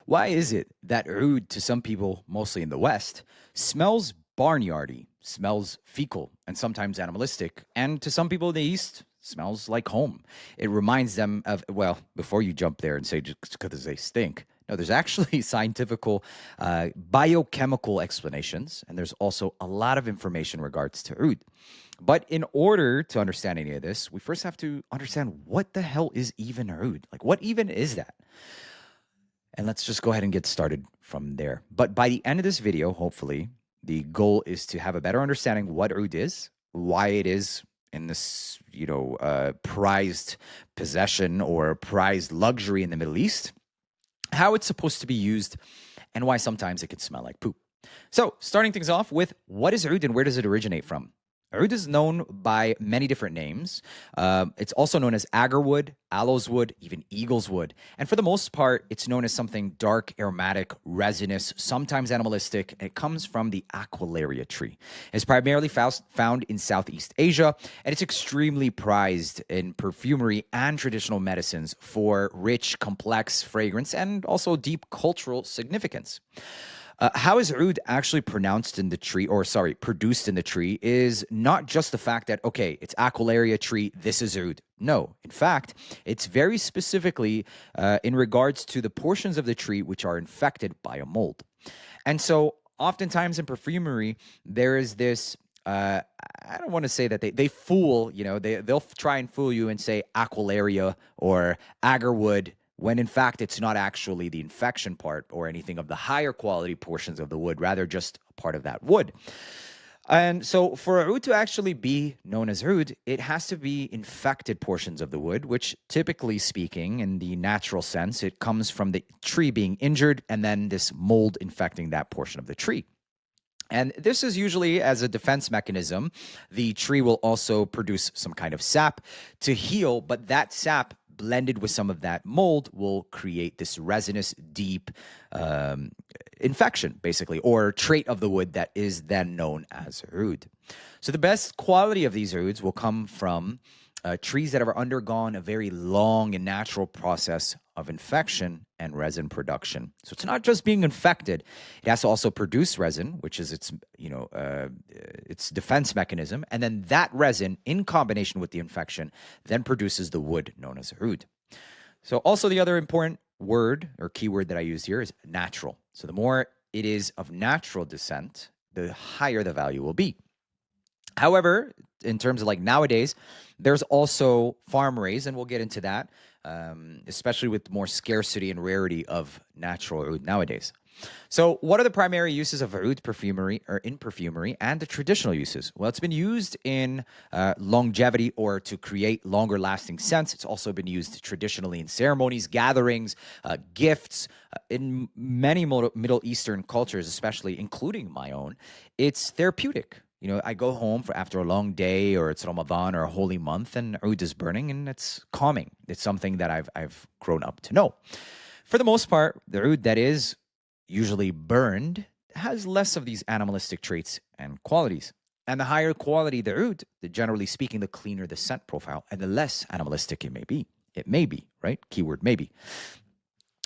Why is it that oud to some people, mostly in the West, smells barnyardy, smells fecal, and sometimes animalistic, and to some people in the East, smells like home? It reminds them of, well, before you jump there and say just because they stink, no, there's actually scientifical, biochemical explanations, and there's also a lot of information in regards to oud. But in order to understand any of this, we first have to understand what the hell is even oud? Like, what even is that? And let's just go ahead and get started from there. But by the end of this video, hopefully, the goal is to have a better understanding what oud is, why it is in this, prized possession or prized luxury in the Middle East, how it's supposed to be used, and why sometimes it can smell like poop. So, starting things off with what is oud and where does it originate from? Oud is known by many different names. It's also known as agarwood, aloes wood, even eagle's wood. And for the most part, it's known as something dark, aromatic, resinous, sometimes animalistic. And it comes from the Aquilaria tree. It's primarily found in Southeast Asia, and it's extremely prized in perfumery and traditional medicines for rich, complex fragrance and also deep cultural significance. How is oud actually produced in the tree is not just the fact that, okay, it's Aquilaria tree, this is oud. No, in fact, it's very specifically in regards to the portions of the tree which are infected by a mold. And so oftentimes in perfumery, there is this, I don't want to say that they fool, they'll try and fool you and say Aquilaria or agarwood, when in fact it's not actually the infection part or anything of the higher quality portions of the wood, rather just a part of that wood. And so for oud to actually be known as oud, it has to be infected portions of the wood, which typically speaking, in the natural sense, it comes from the tree being injured and then this mold infecting that portion of the tree. And this is usually as a defense mechanism. The tree will also produce some kind of sap to heal, but that sap blended with some of that mold will create this resinous, deep infection, basically, or trait of the wood that is then known as oud. So the best quality of these ouds will come from trees that have undergone a very long and natural process of infection and resin production. So it's not just being infected; it has to also produce resin, which is its defense mechanism, and then that resin, in combination with the infection, then produces the wood known as oud. So also the other important word or keyword that I use here is natural. So the more it is of natural descent, the higher the value will be. However, in terms of like nowadays, there's also farm raised, and we'll get into that, especially with more scarcity and rarity of natural oud nowadays. So what are the primary uses of oud perfumery or in perfumery and the traditional uses? Well, it's been used in longevity or to create longer lasting scents. It's also been used traditionally in ceremonies, gatherings, gifts. In many Middle Eastern cultures, especially including my own, it's therapeutic. I go home after a long day, or it's Ramadan or a holy month, and oud is burning, and it's calming. It's something that I've grown up to know. For the most part, the oud that is usually burned has less of these animalistic traits and qualities. And the higher quality the oud, generally speaking, the cleaner the scent profile, and the less animalistic it may be. It may be, right? Keyword maybe.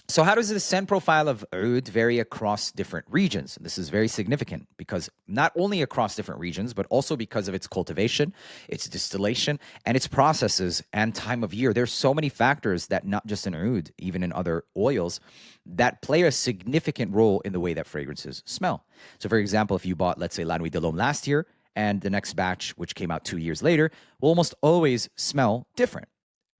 So how does the scent profile of oud vary across different regions? This is very significant because not only across different regions, but also because of its cultivation, its distillation, and its processes and time of year. There's so many factors that not just in oud, even in other oils, that play a significant role in the way that fragrances smell. So for example, if you bought, let's say, La Nuit de l'Homme last year, and the next batch, which came out 2 years later, will almost always smell different,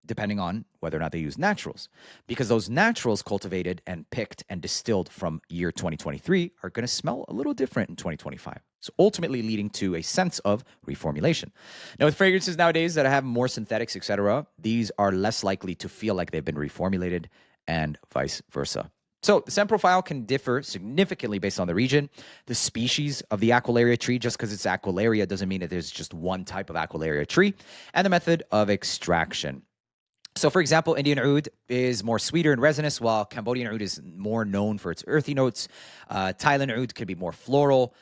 depending on whether or not they use naturals. Because those naturals cultivated and picked and distilled from year 2023 are going to smell a little different in 2025. So ultimately leading to a sense of reformulation. Now with fragrances nowadays that have more synthetics, etc., these are less likely to feel like they've been reformulated and vice versa. So the scent profile can differ significantly based on the region, the species of the Aquilaria tree. Just because it's Aquilaria doesn't mean that there's just one type of Aquilaria tree, and the method of extraction. So, for example, Indian oud is more sweeter and resinous, while Cambodian oud is more known for its earthy notes. Thailand oud can be more floral,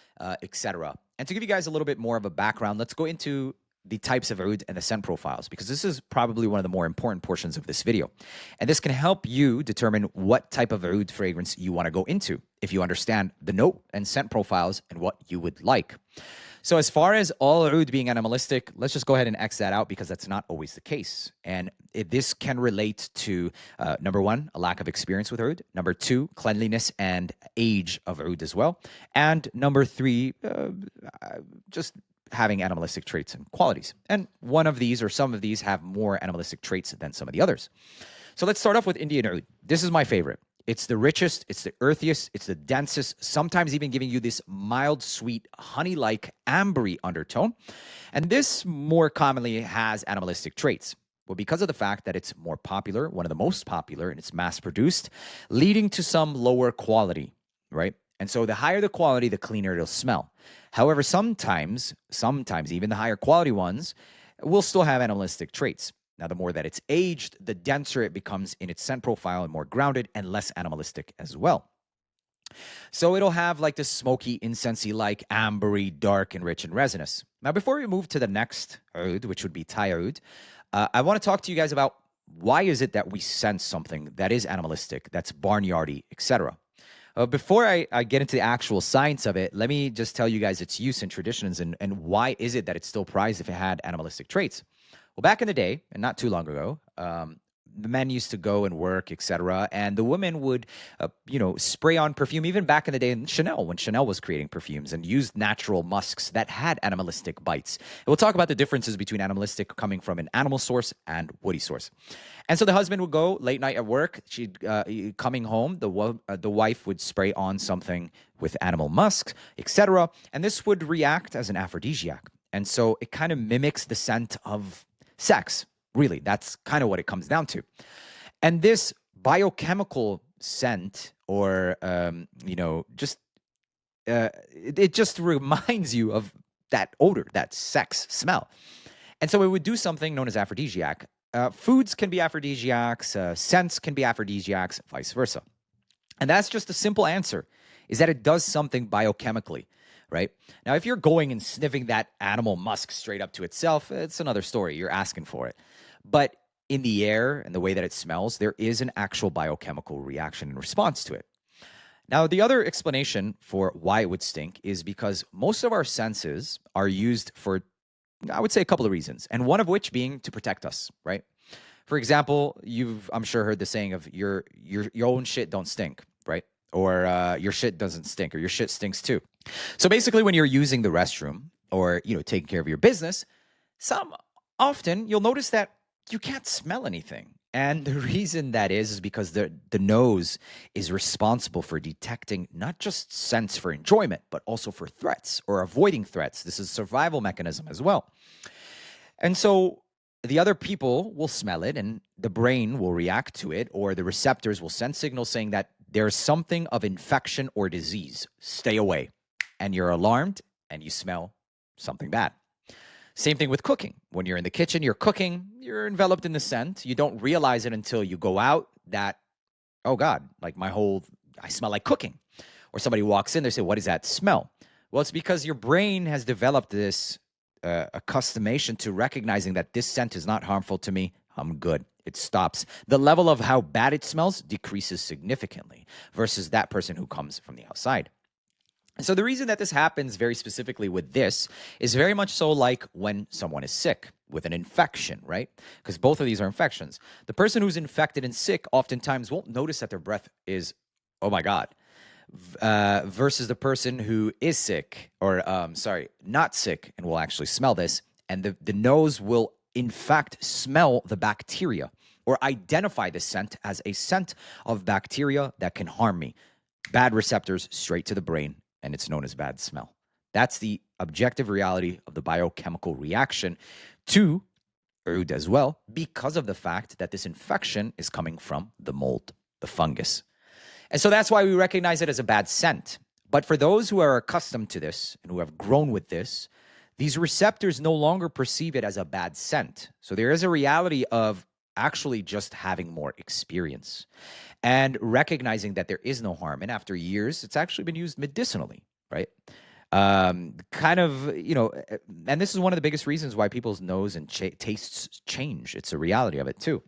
etc. And to give you guys a little bit more of a background, let's go into the types of oud and the scent profiles, because this is probably one of the more important portions of this video. And this can help you determine what type of oud fragrance you want to go into if you understand the note and scent profiles and what you would like. So as far as all oud being animalistic, let's just go ahead and X that out, because that's not always the case. And this can relate to, number one, a lack of experience with oud. Number two, cleanliness and age of oud as well. And number three, just having animalistic traits and qualities. And one of these or some of these have more animalistic traits than some of the others. So let's start off with Indian oud. This is my favorite. It's the richest, it's the earthiest, it's the densest, sometimes even giving you this mild, sweet, honey-like, ambery undertone. And this more commonly has animalistic traits. Well, because of the fact that it's more popular, one of the most popular, and it's mass-produced, leading to some lower quality, right? And so the higher the quality, the cleaner it'll smell. However, sometimes even the higher quality ones will still have animalistic traits. Now, the more that it's aged, the denser it becomes in its scent profile and more grounded and less animalistic as well. So it'll have like this smoky, incensey-like, ambery, dark, and rich and resinous. Now, before we move to the next oud, which would be Thai oud, I want to talk to you guys about why is it that we sense something that is animalistic, that's barnyardy, etc. Before I get into the actual science of it, let me just tell you guys its use and traditions and why is it that it's still prized if it had animalistic traits. Well, back in the day, and not too long ago, the men used to go and work, etc., and the women would, spray on perfume. Even back in the day in Chanel, when Chanel was creating perfumes, and used natural musks that had animalistic bites. And we'll talk about the differences between animalistic coming from an animal source and woody source. And so the husband would go late night at work. She'd coming home, the wife would spray on something with animal musks, etc., and this would react as an aphrodisiac. And so it kind of mimics the scent of sex. Really, that's kind of what it comes down to. And this biochemical scent, or, it just reminds you of that odor, that sex smell. And so it would do something known as aphrodisiac. Foods can be aphrodisiacs, scents can be aphrodisiacs, vice versa. And that's just a simple answer, is that it does something biochemically. Right? Now, if you're going and sniffing that animal musk straight up to itself, it's another story. You're asking for it. But in the air and the way that it smells, there is an actual biochemical reaction in response to it. Now, the other explanation for why it would stink is because most of our senses are used for, I would say, a couple of reasons, and one of which being to protect us, right? For example, I'm sure, heard the saying of your own shit don't stink, right? Or your shit doesn't stink, or your shit stinks too. So basically, when you're using the restroom or, taking care of your business, often you'll notice that you can't smell anything. And the reason that is because the nose is responsible for detecting not just scents for enjoyment, but also for threats or avoiding threats. This is a survival mechanism as well. And so the other people will smell it and the brain will react to it, or the receptors will send signals saying that there's something of infection or disease. Stay away. And you're alarmed and you smell something bad. Same thing with cooking. When you're in the kitchen, you're cooking, you're enveloped in the scent. You don't realize it until you go out that, oh God, like I smell like cooking. Or somebody walks in, they say, what is that smell? Well, it's because your brain has developed this accustomation to recognizing that this scent is not harmful to me. I'm good. It stops. The level of how bad it smells decreases significantly versus that person who comes from the outside. So the reason that this happens very specifically with this is very much so like when someone is sick with an infection, right? Because both of these are infections. The person who's infected and sick oftentimes won't notice that their breath is, oh my God, versus the person who is sick or, not sick and will actually smell this. And the nose will in fact smell the bacteria or identify the scent as a scent of bacteria that can harm me. Bad receptors straight to the brain, and it's known as bad smell. That's the objective reality of the biochemical reaction to oud as well, because of the fact that this infection is coming from the mold, the fungus. And so that's why we recognize it as a bad scent. But for those who are accustomed to this and who have grown with this, these receptors no longer perceive it as a bad scent. So there is a reality of actually just having more experience and recognizing that there is no harm. And after years, it's actually been used medicinally, right? Kind of, and this is one of the biggest reasons why people's nose and tastes change. It's a reality of it too.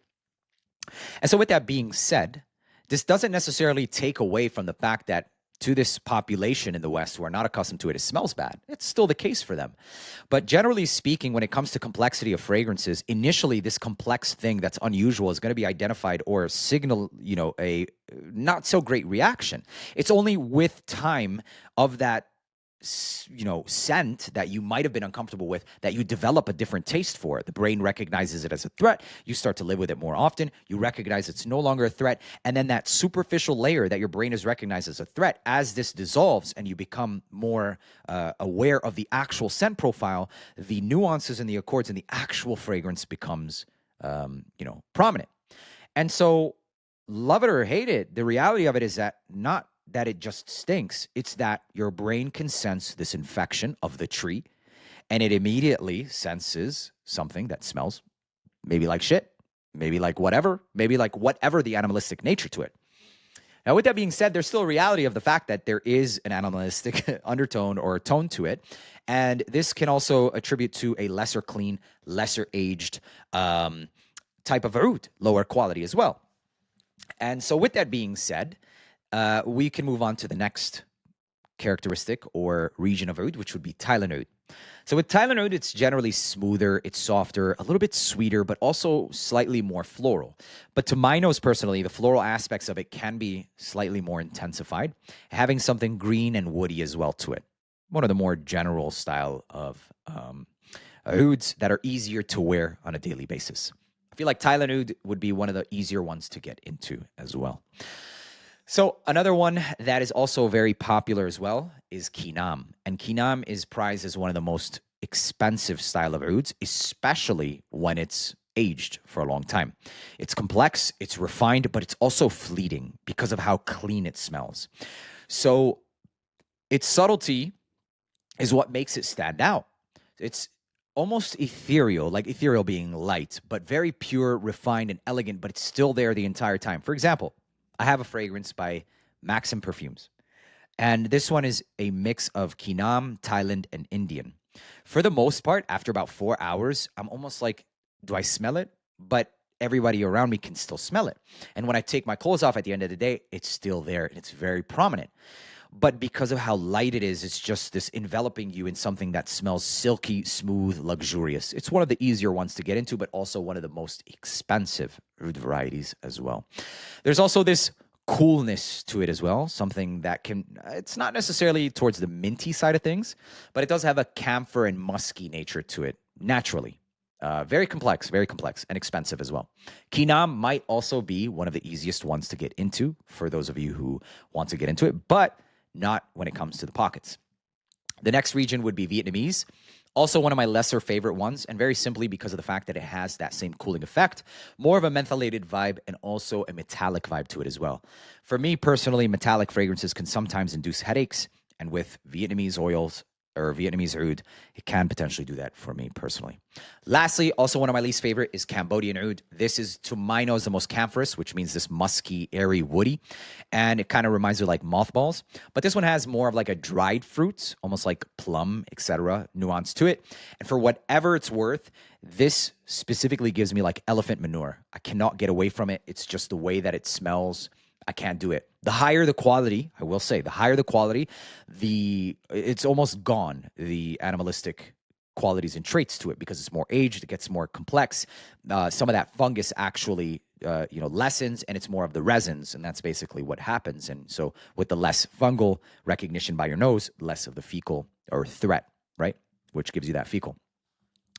And so, with that being said, this doesn't necessarily take away from the fact that to this population in the West who are not accustomed to it, it smells bad. It's still the case for them. But generally speaking, when it comes to complexity of fragrances, initially this complex thing that's unusual is going to be identified or signal, a not so great reaction. It's only with time of that scent that you might have been uncomfortable with, that you develop a different taste for it. The brain recognizes it as a threat. You start to live with it more often. You recognize it's no longer a threat. And then that superficial layer that your brain has recognized as a threat, as this dissolves and you become more aware of the actual scent profile, the nuances and the accords and the actual fragrance becomes, prominent. And so, love it or hate it, the reality of it is that not that it just stinks. It's that your brain can sense this infection of the tree, and it immediately senses something that smells maybe like shit, maybe like whatever the animalistic nature to it. Now, with that being said, there's still a reality of the fact that there is an animalistic undertone or tone to it. And this can also attribute to a lesser clean, lesser aged type of oud, lower quality as well. And so with that being said, we can move on to the next characteristic or region of oud, which would be Thailand oud. So with Thailand oud, it's generally smoother, it's softer, a little bit sweeter, but also slightly more floral. But to my nose personally, the floral aspects of it can be slightly more intensified, having something green and woody as well to it. One of the more general style of ouds that are easier to wear on a daily basis. I feel like Thailand oud would be one of the easier ones to get into as well. So another one that is also very popular as well is Kinam. And Kinam is prized as one of the most expensive style of ouds, especially when it's aged for a long time. It's complex, it's refined, but it's also fleeting because of how clean it smells. So its subtlety is what makes it stand out. It's almost ethereal, like ethereal being light, but very pure, refined, and elegant, but it's still there the entire time. For example, I have a fragrance by Maxim Perfumes. And this one is a mix of Kinam, Thailand, and Indian. For the most part, after about 4 hours, I'm almost like, do I smell it? But everybody around me can still smell it. And when I take my clothes off at the end of the day, it's still there and it's very prominent. But because of how light it is, it's just this enveloping you in something that smells silky, smooth, luxurious. It's one of the easier ones to get into, but also one of the most expensive oud varieties as well. There's also this coolness to it as well, something that it's not necessarily towards the minty side of things, but it does have a camphor and musky nature to it naturally. Very complex, and expensive as well. Kinam might also be one of the easiest ones to get into for those of you who want to get into it, but not when it comes to the pockets. The next region would be Vietnamese. Also one of my lesser favorite ones, and very simply because of the fact that it has that same cooling effect, more of a mentholated vibe and also a metallic vibe to it as well. For me personally, metallic fragrances can sometimes induce headaches, and with Vietnamese oils or Vietnamese oud, it can potentially do that for me personally. Lastly, also one of my least favorite is Cambodian oud. This is, to my nose, the most camphorous, which means this musky, airy, woody, and it kind of reminds me of like mothballs. But this one has more of like a dried fruit, almost like plum, etc., nuance to it. And for whatever it's worth, this specifically gives me like elephant manure. I cannot get away from it. It's just the way that it smells. I can't do it. The higher the quality, I will say, the higher the quality, it's almost gone, the animalistic qualities and traits to it, because it's more aged, it gets more complex. Some of that fungus actually, lessens, and it's more of the resins, and that's basically what happens. And so with the less fungal recognition by your nose, less of the fecal or threat, right? Which gives you that fecal.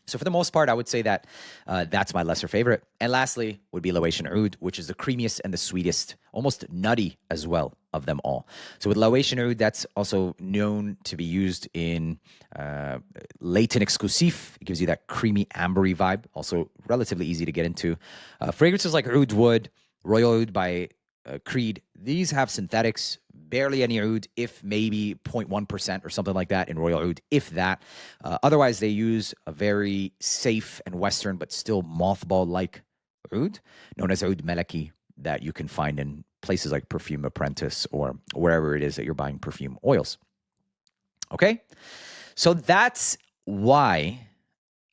So for the most part, I would say that that's my lesser favorite. And lastly would be Laotian oud, which is the creamiest and the sweetest, almost nutty as well of them all. So with Laotian oud, that's also known to be used in Latent Exclusif. It gives you that creamy, ambery vibe, also relatively easy to get into. Fragrances like Oud Wood, Royal Oud by Creed, these have synthetics, barely any oud, if maybe 0.1% or something like that in Royal Oud, if that. Otherwise, they use a very safe and Western, but still mothball-like oud, known as Oud Meleki, that you can find in places like Perfume Apprentice or wherever it is that you're buying perfume oils. Okay? So that's why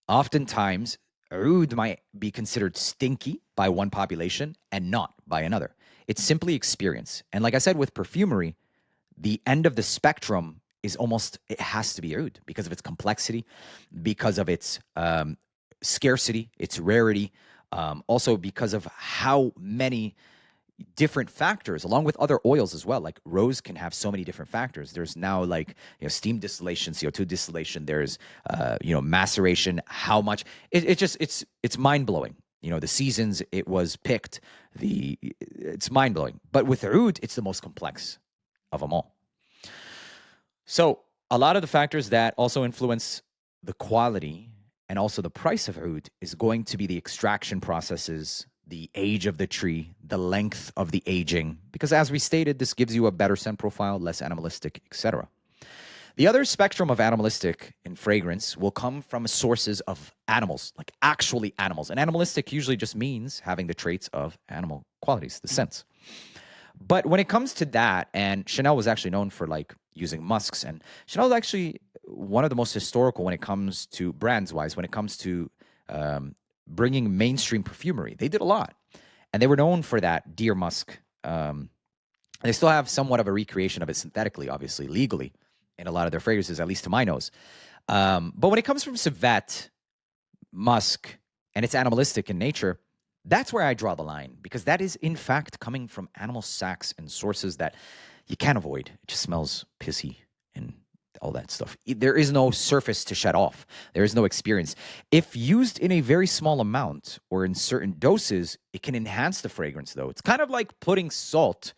oftentimes oud might be considered stinky by one population and not by another. It's simply experience. And like I said, with perfumery, the end of the spectrum is almost, it has to be oud because of its complexity, because of its scarcity, its rarity, also because of how many different factors, along with other oils as well. Like rose can have so many different factors. There's now like steam distillation, CO2 distillation. There's maceration. How much? It's mind blowing. The seasons it was picked. It's mind blowing. But with oud, it's the most complex of them all. So a lot of the factors that also influence the quality and also the price of oud is going to be the extraction processes, the age of the tree, the length of the aging, because as we stated, this gives you a better scent profile, less animalistic, etc. The other spectrum of animalistic in fragrance will come from sources of animals, like actually animals. And animalistic usually just means having the traits of animal qualities, the scents. But when it comes to that, and Chanel was actually known for like using musks, and Chanel is actually one of the most historical when it comes to brands wise, when it comes to bringing mainstream perfumery. They did a lot, and they were known for that deer musk. They still have somewhat of a recreation of it synthetically, obviously, legally, in a lot of their fragrances, at least to my nose. But when it comes from civet, musk, and it's animalistic in nature, that's where I draw the line, because that is, in fact, coming from animal sacs and sources that you can't avoid. It just smells pissy and all that stuff. There is no surface to shut off. There is no experience. If used in a very small amount or in certain doses, it can enhance the fragrance, though. It's kind of like putting salt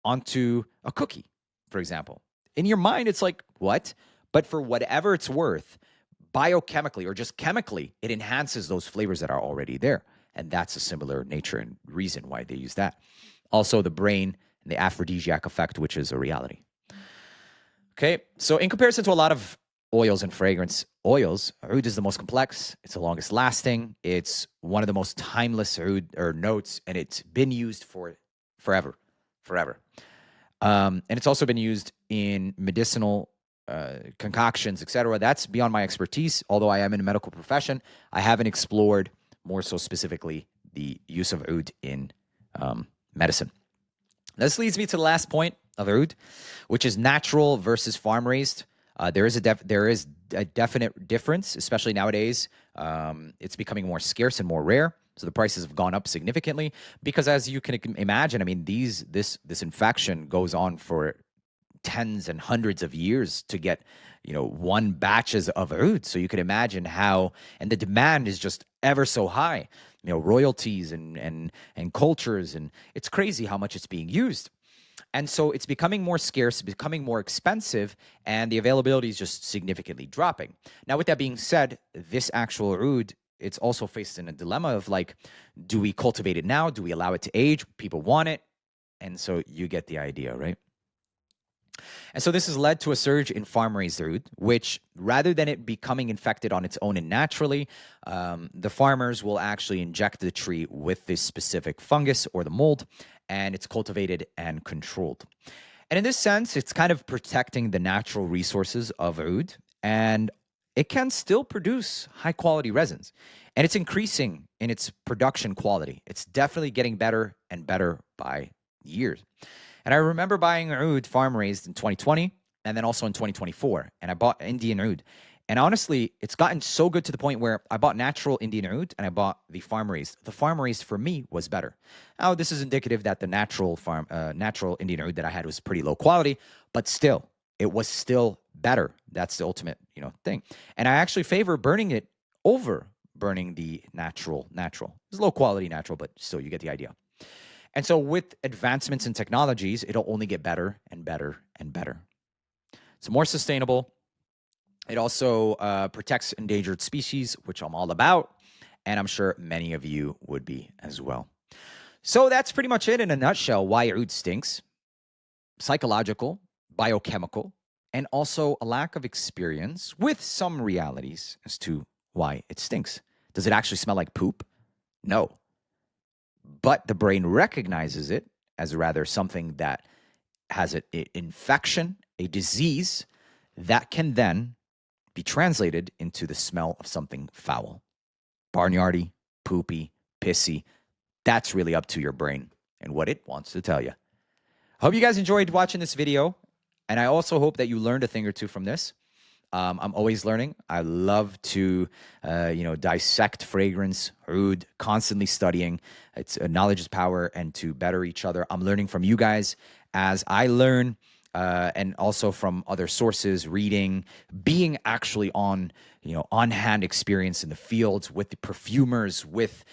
onto a cookie, for example. In your mind, it's like, what? But for whatever it's worth, biochemically or just chemically, it enhances those flavors that are already there. And that's a similar nature and reason why they use that. Also, the brain and the aphrodisiac effect, which is a reality. Okay, so in comparison to a lot of oils and fragrance oils, oud is the most complex. It's the longest lasting. It's one of the most timeless oud or notes, and it's been used for forever. And it's also been used in medicinal concoctions, etc. That's beyond my expertise. Although I am in a medical profession, I haven't explored more so specifically the use of oud in medicine. This leads me to the last point of oud, which is natural versus farm raised. There is a definite difference, especially nowadays. It's becoming more scarce and more rare, so the prices have gone up significantly. Because as you can imagine, I mean, this infection goes on for tens and hundreds of years to get one batches of oud. So you can imagine how, and the demand is just ever so high. Royalties and cultures, and it's crazy how much it's being used. And so it's becoming more scarce, becoming more expensive, and the availability is just significantly dropping. Now, with that being said, this actual oud, it's also faced in a dilemma of like, do we cultivate it now? Do we allow it to age? People want it. And so you get the idea, right? And so this has led to a surge in farm-raised oud, which rather than it becoming infected on its own and naturally, the farmers will actually inject the tree with this specific fungus or the mold, and it's cultivated and controlled. And in this sense, it's kind of protecting the natural resources of oud, and it can still produce high-quality resins. And it's increasing in its production quality. It's definitely getting better and better by years. And I remember buying oud farm raised in 2020 and then also in 2024. And I bought Indian oud. And honestly, it's gotten so good to the point where I bought natural Indian oud and I bought the farm raised. The farm raised for me was better. Now, this is indicative that the natural Indian oud that I had was pretty low quality, but still, it was still better. That's the ultimate, thing. And I actually favor burning it over burning the natural. It's low quality natural, but still, you get the idea. And so with advancements in technologies, it'll only get better and better and better. It's more sustainable. It also protects endangered species, which I'm all about. And I'm sure many of you would be as well. So that's pretty much it in a nutshell, why oud stinks. Psychological, biochemical, and also a lack of experience with some realities as to why it stinks. Does it actually smell like poop? No. But the brain recognizes it as rather something that has an infection, a disease that can then be translated into the smell of something foul. Barnyardy, poopy, pissy. That's really up to your brain and what it wants to tell you. Hope you guys enjoyed watching this video. And I also hope that you learned a thing or two from this. I'm always learning. I love to, dissect fragrance, oud, constantly studying. It's knowledge is power, and to better each other. I'm learning from you guys as I learn, and also from other sources, reading, being actually on hand experience in the fields with the perfumers, with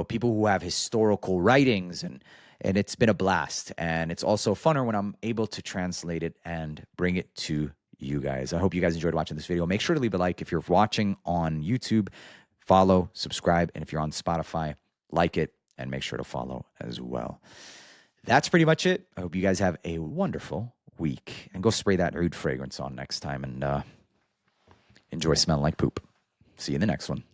people who have historical writings, and it's been a blast. And it's also funner when I'm able to translate it and bring it to you guys. I hope you guys enjoyed watching this video. Make sure to leave a like. If you're watching on YouTube, follow, subscribe, and if you're on Spotify, like it, and make sure to follow as well. That's pretty much it. I hope you guys have a wonderful week, and go spray that oud fragrance on next time, and enjoy smelling like poop. See you in the next one.